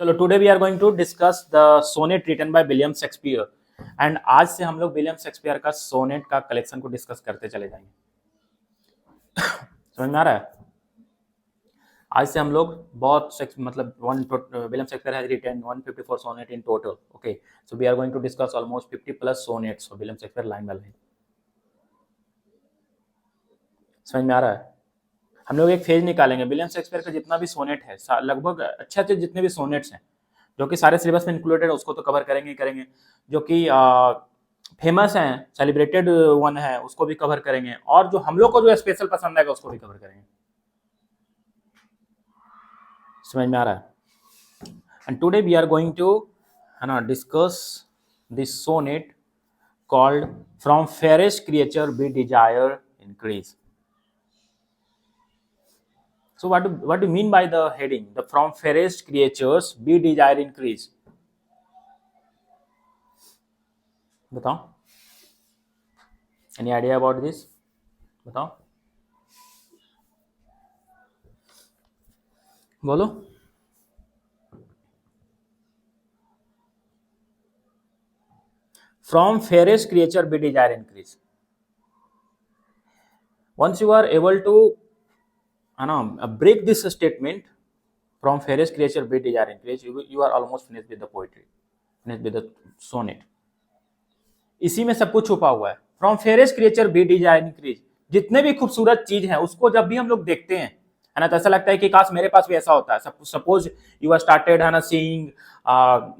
चलो today we are going to discuss the sonnet written by William Shakespeare. And आज से हम लोग विलियम शेक्सपियर का सोनेट का कलेक्शन को डिस्कस करते चले जाएंगे। समझ में आ रहा है? आज से हम लोग बहुत मतलब William Shakespeare has written 154 sonnet in total. Okay, so we are going to discuss almost 50 plus sonnets of William Shakespeare line by line. समझ में आ रहा है? हम लोग एक फेज निकालेंगे विलियम शेक्सपियर का जितना भी सोनेट है, लगभग अच्छे अच्छे जितने भी सोनेट्स हैं जो कि सारे सिलेबस में इंक्लूडेड है, उसको तो कवर करेंगे ही करेंगे। जो कि फेमस हैं, सेलिब्रेटेड वन है, उसको भी कवर करेंगे, और जो हम लोग को जो स्पेशल पसंद आएगा उसको भी कवर करेंगे। समझ में आ रहा है? And today we are going to है ना discuss this sonnet called from fairest creature we desire increase. So what do you mean by the heading? The from fairest creatures be desire increase. बताओ, any idea about this? बताओ, बोलो। From fairest creature be desire increase. Once you are able to break this statement, from fairest creature be desire increase, you are almost finished with the poetry, finished with the sonnet. इसी में सब कुछ छुपा हुआ है। From fairest creature we desire increase, जितने भी खूबसूरत चीज है उसको जब भी हम लोग देखते हैं है ना, तो ऐसा लगता है कि काश मेरे पास भी ऐसा होता है। सपोज यू आर स्टार्टेड है ना seeing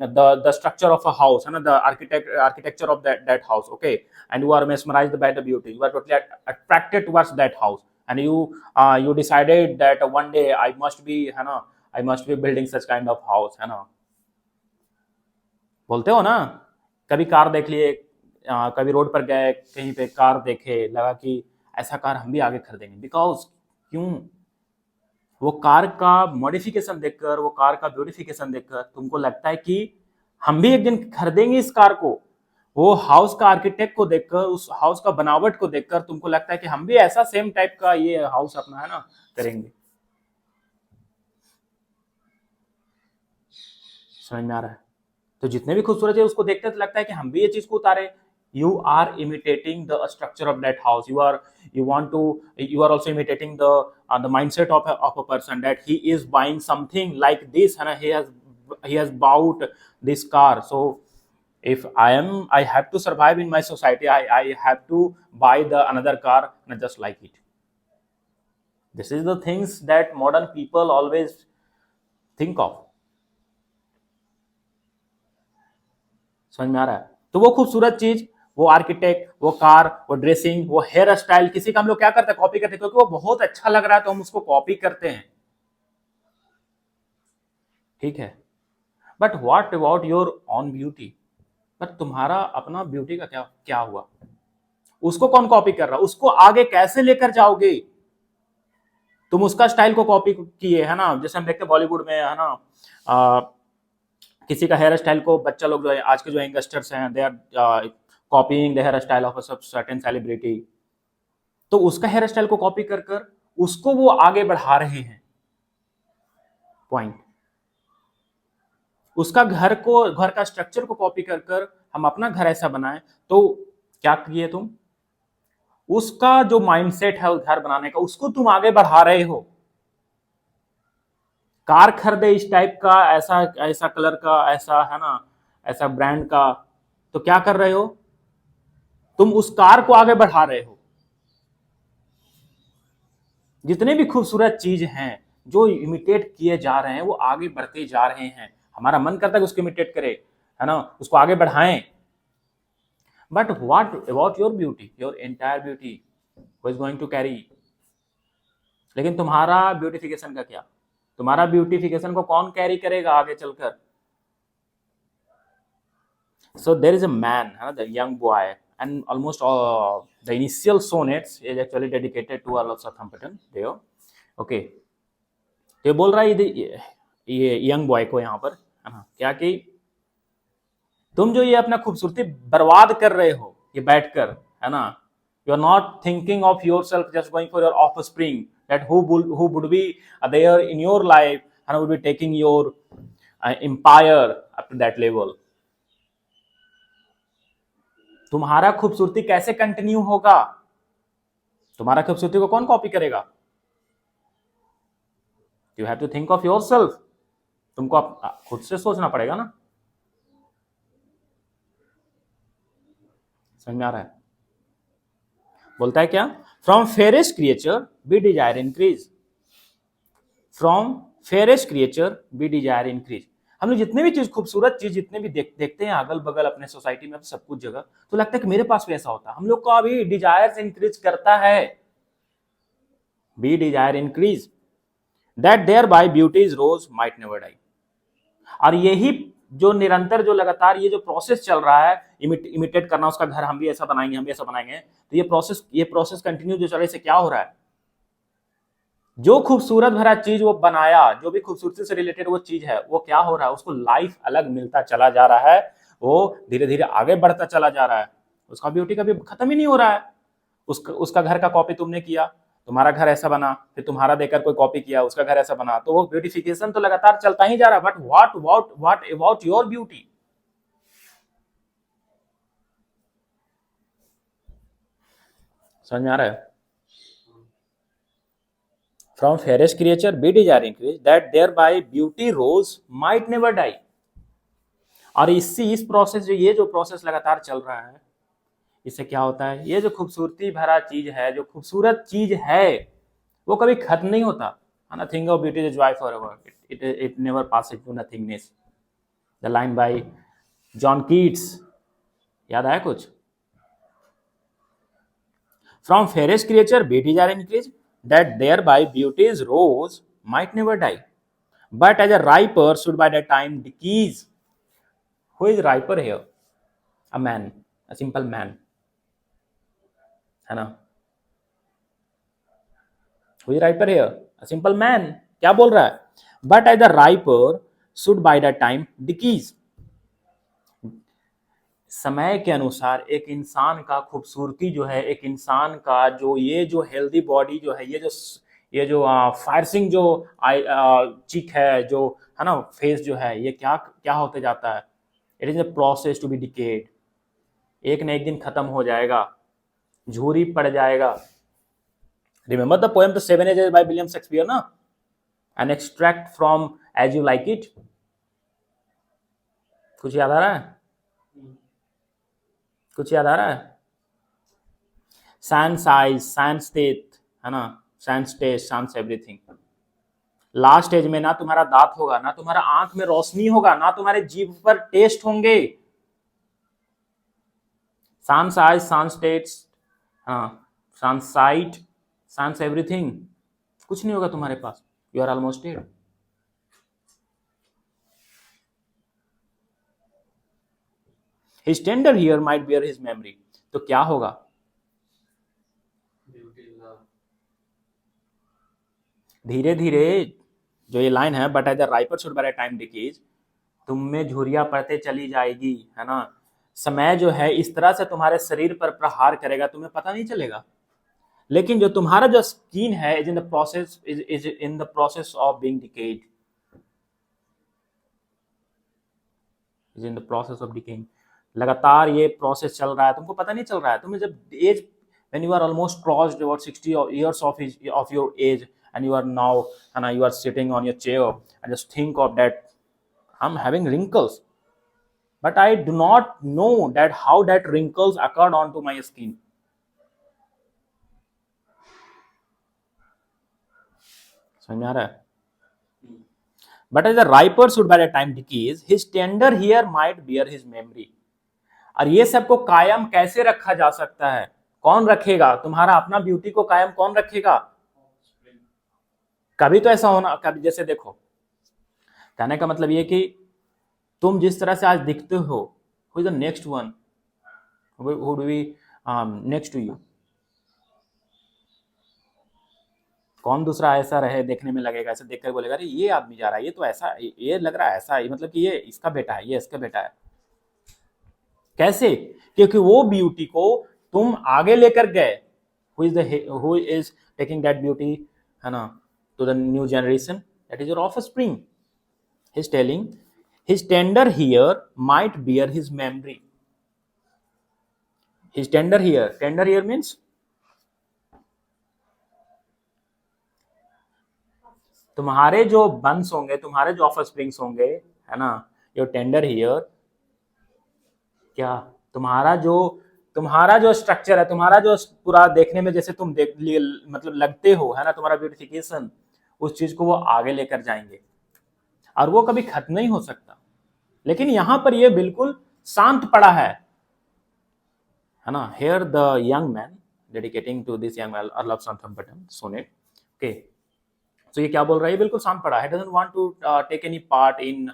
the structure of a house है ना, the architecture of that house, okay, and you are mesmerised by the beauty, you are totally attracted towards that house, and you decided that one day I must be है ना, I must be building such kind of house है ना। बोलते हो ना, कभी car देख लिए, कभी रोड पर गए, कहीं पे कार देखे, लगा कि ऐसा कार हम भी आगे खरीदेंगे। बिकॉज क्यों? वो कार का मॉडिफिकेशन देखकर, वो कार का ब्यूटिफिकेशन देखकर तुमको लगता है कि हम भी एक दिन खरीदेंगे इस कार को। वो हाउस का आर्किटेक्ट को देखकर, उस हाउस का बनावट को देखकर तुमको लगता है कि हम भी ऐसा सेम टाइप का ये हाउस अपना है ना करेंगे। समझ में आ रहा है? तो जितने भी खूबसूरत है उसको देखते तो लगता है कि हम भी ये चीज को उतारे। You are imitating the structure of that house. You are also imitating the mindset of a person, that he is buying something like this and he has bought this car. So if I have to survive in my society, I have to buy the another car just like it. This is the things that modern people always think of. समझ में आ रहा है? तो वो खूबसूरत चीज, वो आर्किटेक्ट, वो कार, वो ड्रेसिंग, वो हेयर स्टाइल, किसी का हम लोग क्या करते हैं, कॉपी करते हैं, क्योंकि वो बहुत अच्छा लग रहा है तो हम उसको कॉपी करते हैं। ठीक है, but what about your on beauty? But तुम्हारा अपना ब्यूटी का क्या क्या हुआ? उसको कौन कॉपी कर रहा है? उसको आगे कैसे लेकर जाओगे? तुम उसका स्टाइल को कॉपी किए है ना, जैसे हम देखते हैं बॉलीवुड में है ना, किसी का हेयर स्टाइल को बच्चा लोग जो है, आज के जो यंगस्टर्स हैं, they are copying the hair style of a certain celebrity. तो उसका हेयर स्टाइल को कॉपी कर कर उसको वो आगे बढ़ा रहे हैं। पॉइंट, उसका घर का स्ट्रक्चर को कॉपी कर कर हम अपना घर ऐसा बनाएं, तो क्या किए तुम? उसका जो माइंडसेट है उस घर बनाने का, उसको तुम आगे बढ़ा रहे हो। कार खरीदे इस टाइप का, ऐसा ऐसा कलर का, ऐसा है ना, ऐसा ब्रांड का, तो क्या कर रहे हो तुम? उस कार को आगे बढ़ा रहे हो। जितने भी खूबसूरत चीज हैं जो इमिटेट किए जा रहे हैं वो आगे बढ़ते जा रहे हैं। हमारा मन करता है कि उसको इमिटेट करे, है ना, उसको आगे बढ़ाएं। But what about your beauty, your entire beauty, who is going to carry? लेकिन तुम्हारा ब्यूटिफिकेशन का क्या? तुम्हारा ब्यूटिफिकेशन को कौन कैरी करेगा आगे चलकर? So there is a man, the young boy, and almost the initial sonnets is actually dedicated to Earl of Southampton. There, okay. तो ये बोल रहा है ये यंग बॉय को यहाँ पर, है ना, क्या कि तुम जो ये अपना खूबसूरती बर्बाद कर रहे हो ये बैठकर, है ना, you are not thinking of yourself, just going for your offspring, that who would be there in your life, and would be taking your empire up to that level. तुम्हारा खूबसूरती कैसे continue होगा? तुम्हारा खूबसूरती को कौन copy करेगा? You have to think of yourself. तुमको खुद से सोचना पड़ेगा ना। समझ में आ रहा है? बोलता है क्या? From fairest creature we desire increase. From fairest creature we desire increase. हम लोग जितने भी चीज, खूबसूरत चीज जितने भी देखते हैं अगल बगल अपने सोसाइटी में, सब कुछ जगह, तो लगता है कि मेरे पास भी ऐसा होता है। हम लोग को अभी डिजायर इंक्रीज करता है। We desire increase that thereby beauty's rose might never die. और यही जो निरंतर, जो लगातार ये जो प्रोसेस चल रहा है, इमिटेट करना उसका घर, हम भी ऐसा बनाएंगे, हम भी ऐसा बनाएंगे, तो ये प्रोसेस कंटिन्यू जो चल रहा है, इससे क्या हो रहा है? जो खूबसूरत भरा चीज वो बनाया, जो भी खूबसूरती से रिलेटेड वो चीज है, वो क्या हो रहा है? उसको लाइफ अलग मिलता चला जा रहा है, वो धीरे धीरे आगे बढ़ता चला जा रहा है, उसका ब्यूटी कभी खत्म ही नहीं हो रहा है। उसका घर का कॉपी तुमने किया, तुम्हारा घर ऐसा बना, फिर तुम्हारा देखकर कोई कॉपी किया, उसका घर ऐसा बना, तो वो ब्यूटिफिकेशन तो लगातार चलता ही जा रहा है। But what about your beauty? समझ में आ रहा है? From fairest creature we desire increase that thereby beauty rose might never die. और इस प्रोसेस, ये जो प्रोसेस लगातार चल रहा है, इससे क्या होता है? ये जो खूबसूरती भरा चीज है, जो खूबसूरत चीज है, वो कभी खत्म नहीं होता है ना। Thing of beauty is joy forever, it never passes to nothingness. The line by John Keats, याद आया कुछ? From fairest creature beauty are increase that thereby beauty's rose might never die, but as a riper should by the time decease. Who is riper here? A man, a simple man, है ना। Who is riper here? A simple man. क्या बोल रहा है? But as the riper should by the time decease. समय के अनुसार एक इंसान का खूबसूरती जो है, एक इंसान का जो ये जो हेल्दी बॉडी जो है, ये जो फायरसिंग जो चिक है, जो है ना, फेस जो है, ये क्या क्या होते जाता है? It is a process to be decayed. एक न एक दिन खत्म हो जाएगा, झूरी पड़ जाएगा। Remember the poem the seven ages by William Shakespeare ना? An extract from as you like it. कुछ याद आ रहा है? कुछ याद आ रहा है? सैंड साइज, सैंड स्टेट, है ना, sand state, sand everything. Last stage में ना तुम्हारा दांत होगा, ना तुम्हारा आंख में रोशनी होगा, ना तुम्हारे जीभ पर टेस्ट होंगे। सैंड साइज, सैंड स्टेट्स, हाँ, सैंड साइट, सैंड एवरीथिंग, कुछ नहीं होगा तुम्हारे पास। You are almost dead. His tender here might bear his memory। तो क्या होगा? धीरे धीरे जो ये लाइन है, but as the riper should by time decease, तुम में झुर्रियां पड़ते चली जाएगी, है ना। समय जो है इस तरह से तुम्हारे शरीर पर प्रहार करेगा, तुम्हें पता नहीं चलेगा। लेकिन जो तुम्हारा जो स्किन है is in the process, is in the process of being decade, is in the process of decaying. लगातार ये प्रोसेस चल रहा है, तुमको पता नहीं चल रहा है। तुम्हें जब as, when you are almost crossed about 60 years of your age, and you are now, and you are sitting on your chair, and just think of that, I'm having wrinkles, but I do not know that how that wrinkles occurred onto my skin। समझ में आ रहा है? But as the riper should by the time decays, his tender here might bear his memory। और ये सबको कायम कैसे रखा जा सकता है? कौन रखेगा? तुम्हारा अपना ब्यूटी को कायम कौन रखेगा? कभी तो ऐसा होना, कभी जैसे देखो, कहने का मतलब ये कि तुम जिस तरह से आज दिखते हो, who is the next one, who do we next to you? कौन दूसरा ऐसा रहे देखने में लगेगा, ऐसे देखकर बोलेगा अरे ये आदमी जा रहा है, ये तो ऐसा, ये लग रहा है ऐसा, मतलब कि ये इसका बेटा है, ये इसका बेटा है। कैसे? क्योंकि वो ब्यूटी को तुम आगे लेकर गए। Who is taking that beauty, है ना, to the new generation, that is your offspring. He is telling His tender hair might bear his memory. His tender hair means तुम्हारे जो बंस होंगे, तुम्हारे जो ऑफस्प्रिंग्स होंगे, है ना, योर टेंडर हियर, क्या तुम्हारा जो स्ट्रक्चर है, तुम्हारा जो पूरा देखने में जैसे तुम मतलब लगते हो, है ना, तुम्हारा ब्यूटिफिकेशन, उस चीज को वो आगे लेकर जाएंगे और वो कभी खत्म नहीं हो सकता। लेकिन यहां पर ये बिल्कुल शांत पड़ा है ना। Here the young man dedicating to this young man love song but in sonnet. Okay, तो ये क्या बोल रहा है, बिल्कुल शांत पड़ा है, doesn't want to take any part in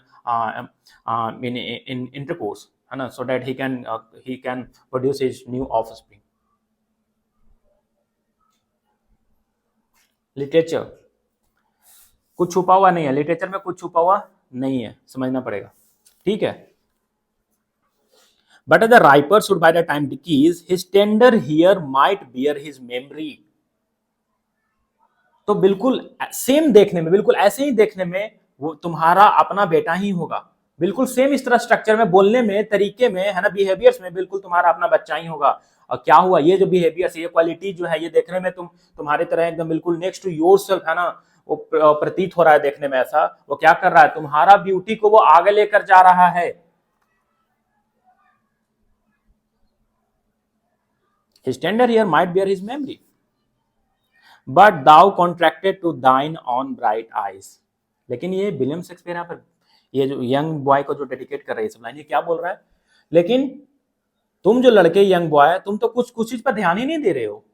in intercourse, है ना, so that he can produce his new offspring. Literature कुछ छुपा हुआ नहीं है, लिटरेचर में कुछ छुपा हुआ नहीं है, समझना पड़ेगा, ठीक है। But the riper should by the time decease his tender heir might bear his memory. तो बिल्कुल सेम देखने में, बिल्कुल ऐसे ही देखने में वो तुम्हारा अपना बेटा ही होगा, बिल्कुल सेम इस तरह स्ट्रक्चर में, बोलने में, तरीके में, है ना, बिहेवियर्स में बिल्कुल तुम्हारा अपना बच्चा ही होगा। और क्या हुआ, ये जो बिहेवियर्स, ये क्वालिटी जो है, ये देखने में तुम्हारे तरह एकदम बिल्कुल नेक्स्ट टू योरसेल्फ, है ना, वो प्रतीत हो रहा है देखने में ऐसा। वो क्या कर रहा है, तुम्हारा ब्यूटी को वो आगे लेकर जा रहा है। His tender hair might bear his memory, but thou contracted to thine own bright eyes। लेकिन ये विलियम शेक्सपियर यहाँ पर, ये जो यंग बॉय को जो डेडिकेट कर रही है सब लाइन, ये क्या बोल रहा है, लेकिन तुम जो लड़के यंग बॉय, तुम तो कुछ चीज पर ध्यान ही नहीं दे रहे हो,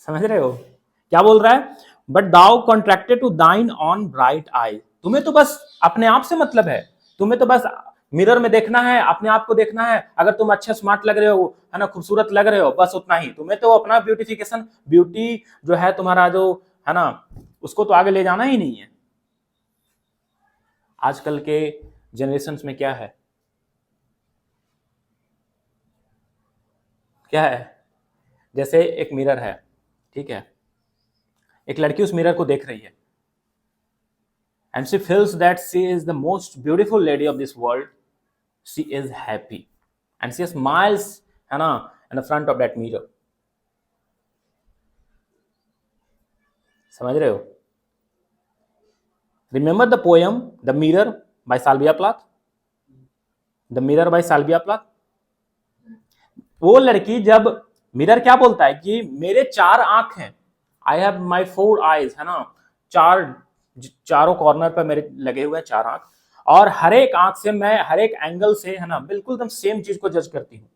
समझ रहे हो क्या बोल रहा है, but thou contracted to thine own bright आई। तुम्हें तो बस अपने आप से मतलब है, तुम्हें तो बस मिरर में देखना है, अपने आप को देखना है, अगर तुम अच्छे स्मार्ट लग रहे हो, है ना, खूबसूरत लग रहे हो, बस उतना ही। तुम्हें तो अपना ब्यूटिफिकेशन, ब्यूटी जो है तुम्हारा जो है ना, उसको तो आगे ले जाना ही नहीं है। आजकल के जनरेशन में क्या है, क्या है, जैसे एक मिरर है, ठीक है, एक लड़की उस मिरर को देख रही है, and she feels that she is the most beautiful lady of this world, she is happy and she smiles, है ना, in the front of that mirror। समझ रहे हो? Remember the poem The Mirror by Sylvia Plath? The Mirror by Sylvia Plath। वो लड़की जब, mirror क्या बोलता है कि मेरे 4 आंख हैं, आई हैव माई 4 आईज, है ना, चारों कॉर्नर पर मेरे लगे हुए हैं 4 आंख, और हर एक आंख से मैं हर एक एंगल से, है ना, बिल्कुल एकदम सेम चीज को जज करती हूँ।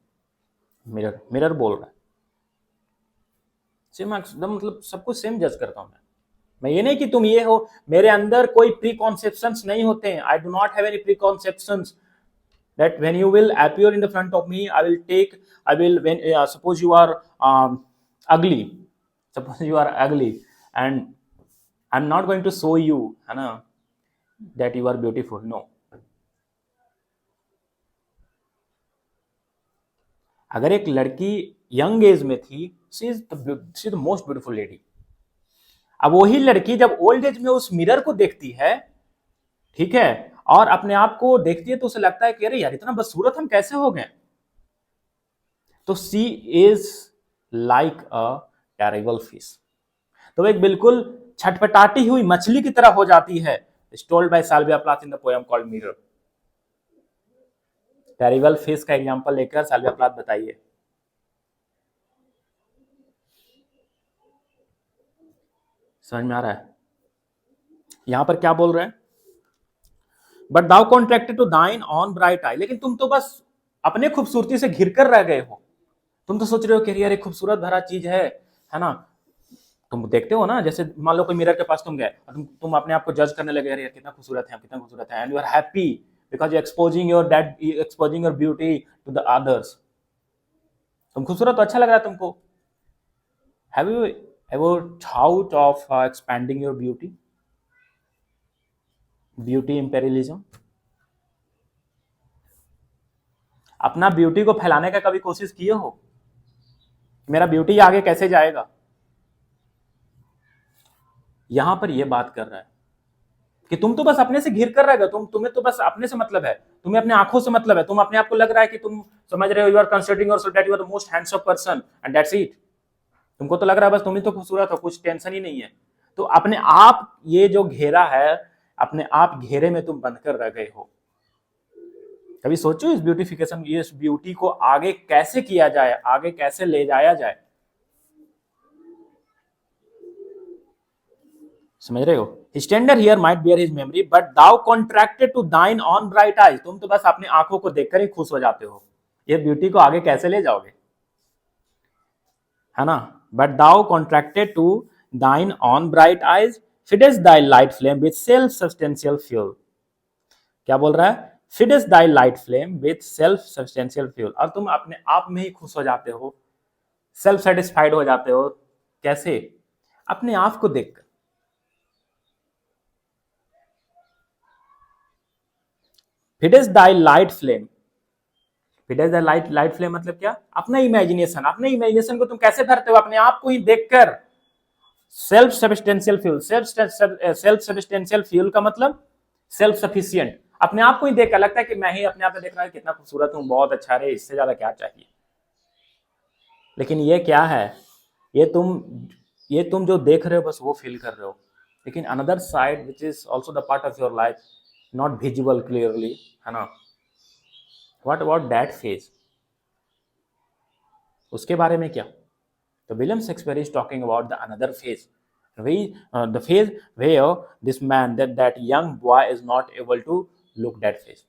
मिरर बोल रहा है, सेम एकदम, मतलब सब कुछ सेम जज करता हूं मैं ये नहीं कि तुम ये हो, मेरे अंदर कोई प्री कॉन्सेप्शंस नहीं होते हैं, I do not have any preconceptions that when you will appear in the front of me, when suppose you are ugly, and I'm not going to show you, है ना, that you are beautiful, no। अगर एक लड़की young age में थी, she is the most beautiful lady। अब वही लड़की जब ओल्ड एज में उस मिरर को देखती है, ठीक है, और अपने आप को देखती है, तो उसे लगता है कि अरे यार, इतना बदसूरत हम कैसे हो गए। तो sea is like a terrible fish, तो एक बिल्कुल छटपटाती हुई मछली की तरह हो जाती है। Told by Salvia Plath in the poem called mirror. Terrible fish का एग्जांपल लेकर साल्विया प्लाथ बताइए। समझ में आ रहा है? यहां पर क्या बोल रहे हैं, but thou contracted to thine own bright आई। लेकिन तुम तो बस अपने खूबसूरती से घिर कर रह गए हो, तुम तो सोच रहे हो कि यार एक खूबसूरत भरा चीज है ना। तुम देखते हो ना, जैसे मान लो कोई मिरर के पास तुम गए, तुम अपने आप को जज करने लगे, यार कितना खूबसूरत है, कितना खूबसूरत है, and you are happy because you exposing your beauty to the others. तुम खूबसूरत, तो अच्छा लग रहा है तुमको। Have you ever thought of expanding your beauty imperialism? अपना ब्यूटी को फैलाने का कभी कोशिश किए हो? मेरा ब्यूटी आगे कैसे जाएगा? यहां पर यह बात कर रहा है कि तुम तो बस अपने से घिर कर रह गए, तुम्हें तो बस अपने से मतलब है, तुम्हें अपने आंखों से मतलब है, तुम अपने आप को लग रहा है कि तुम समझ रहे हो, you are considering yourself that you are the most handsome person and that's it. तुमको तो लग रहा है बस तुम ही तो खूबसूरत हो, कुछ टेंशन ही नहीं है। तो अपने आप ये जो घेरा है, अपने आप घेरे में तुम बंद कर रह गए हो। कभी सोचो इस ब्यूटिफिकेशन, इस ब्यूटी को आगे कैसे किया जाए, आगे कैसे ले जाया जाए। समझ रहे हो? Tender heir might bear his memory but thou contracted to thine own bright eyes. तुम तो बस अपनी आंखों को देखकर ही खुश हो जाते हो, ये ब्यूटी को आगे कैसे ले जाओगे, है ना? But thou contracted to thine own bright eyes feed'st thy light flame with self substantial fuel. क्या बोल रहा है? Feed'st thy light flame with self substantial fuel. और तुम अपने आप में ही खुश हो जाते हो, सेल्फ सेटिस्फाइड हो जाते हो। कैसे? अपने आप को देखकर। फिडेस thy light flame, फिडेस thy light flame मतलब क्या? अपना इमेजिनेशन, अपने इमेजिनेशन को तुम कैसे भरते हो? अपने आप को ही देखकर। Self substantial fuel, self substantial fuel का मतलब सेल्फ सफिशिएंट। अपने आप को ही देखकर लगता है कि मैं ही अपने आप में देख रहा हूं कितना खूबसूरत हूं, बहुत अच्छा रे, इससे ज्यादा क्या चाहिए। लेकिन ये क्या है? ये तुम ये तुम जो देख रहे हो बस वो फील कर रहे हो। लेकिन another side which is also the part of your life not visible clearly, है ना? What about that phase? उसके बारे में क्या? तो William Shakespeare is talking about the another phase, the phase where this man, that young boy is not able to look that face.